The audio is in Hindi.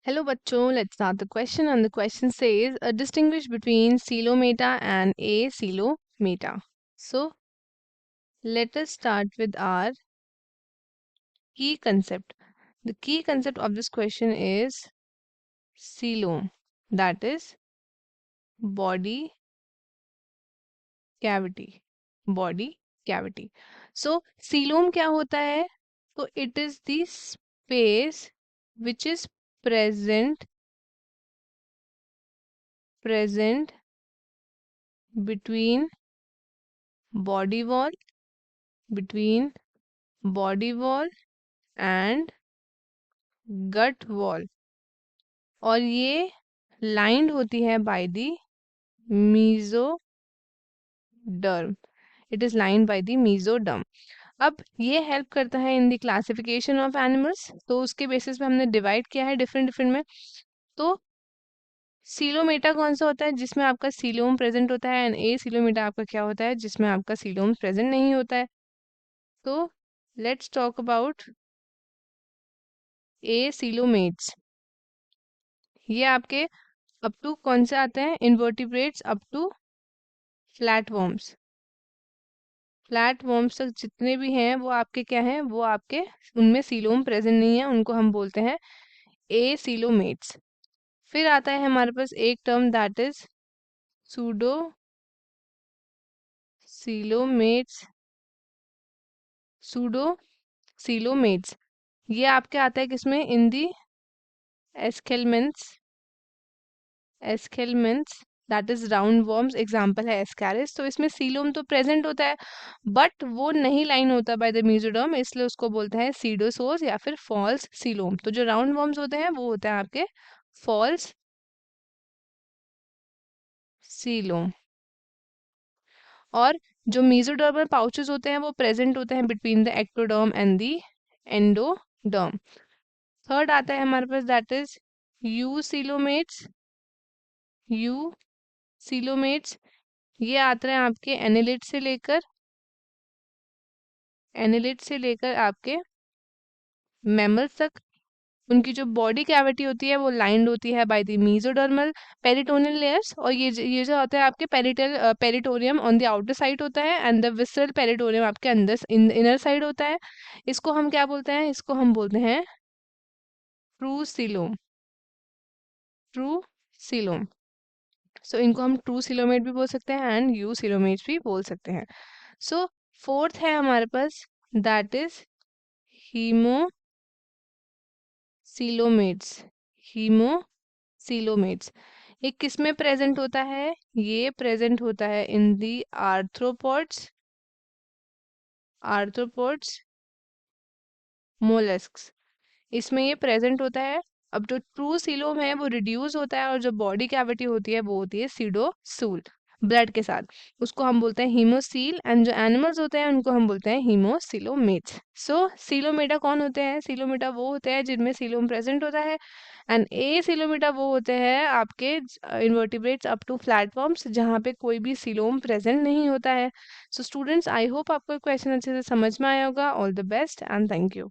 Hello बच्चों, let's start the question and the question says distinguish between coelomata and acoelomata. So let us start with our key concept. The key concept of this question is coelom, that is body cavity. Body cavity. So coelom क्या होता है? So it is the space which is present between body wall between body wall and gut wall और ये lined होती है by the mesoderm. It is lined by the mesoderm. अब ये हेल्प करता है in the classification of animals. तो उसके बेसिस पे हमने डिवाइड किया है डिफरेंट डिफरेंट में. तो सीलोमेटा कौन सा होता है? जिसमें आपका सीलोम प्रेजेंट होता है. एंड ए सीलोमेटा आपका क्या होता है? जिसमें आपका सीलोम प्रेजेंट नहीं होता है. तो let's talk about acoelomates. ये आपके अप टू कौन से आते हैं? Invertebrates up to flatworms. Flatworms तक जितने भी हैं वो आपके क्या हैं? वो आपके उनमें सीलोम प्रेजेंट नहीं है, उनको हम बोलते हैं ए सीलोमेट्स. फिर आता है हमारे पास एक term that is pseudo coelomates. Pseudo coelomates ये आपके आता है किसमें? In the aschelminthes. Aschelminthes that is round worms. Example है एस्कैरिस. तो इसमें सीलोम तो प्रेजेंट होता है बट वो नहीं लाइन होता बाय द मेसोडर्म, इसलिए उसको बोलते हैं सीडोसोर्स या फिर फॉल्स सीलोम. तो जो राउंड वर्म्स होते हैं वो होते हैं आपके फॉल्स सीलोम. और जो मेसोडर्मल पाउचेस होते हैं वो प्रेजेंट होते हैं between the ectoderm and the endoderm. Third आता है हमारे पास that is eucoelomates. Eucoelomates ये आते हैं आपके एनिलिड से लेकर आपके मैमल्स तक. उनकी जो बॉडी कैविटी होती है वो लाइंड होती है by the mesodermal peritoneal layers. और ये जो होता है आपके पेरिटोरियम ऑन द आउटर साइड होता है एंड द विसरल पेरिटोरियम आपके अंदर इनर साइड होता है. इसको हम क्या बोलते हैं? इसको हम बोलते हैं true coelom. True coelom. So इनको हम ट्रू सीलोमेट भी बोल सकते हैं एंड यू सीलोमेट भी बोल सकते हैं. सो फोर्थ है हमारे पास that is haemocoelomates. Haemocoelomates ये किस में प्रेजेंट होता है? ये प्रेजेंट होता है इन दी आर्थ्रोपोड्स. आर्थ्रोपोड्स मोलस्क्स इसमें ये प्रेजेंट होता है. अब जो ट्रू सीलोम है वो रिड्यूस होता है और जो बॉडी कैविटी होती है वो होती है सीडोसूल ब्लड के साथ. उसको हम बोलते हैं हीमोसील. एंड जो एनिमल्स होते हैं उनको हम बोलते हैं हीमोसीलोमेट्स. सो सीलोमेटा कौन होते हैं? सीलोमेटा वो होते हैं जिनमें सीलोम प्रेजेंट होता है. एंड ए सीलोमेटा वो होते हैं आपके इन्वर्टिब्रेट्स अप टू प्लेटफॉर्म्स जहाँ पे कोई भी सीलोम प्रेजेंट नहीं होता है. सो स्टूडेंट्स आई होप आपको क्वेश्चन अच्छे से समझ में आया होगा. All the best and thank you.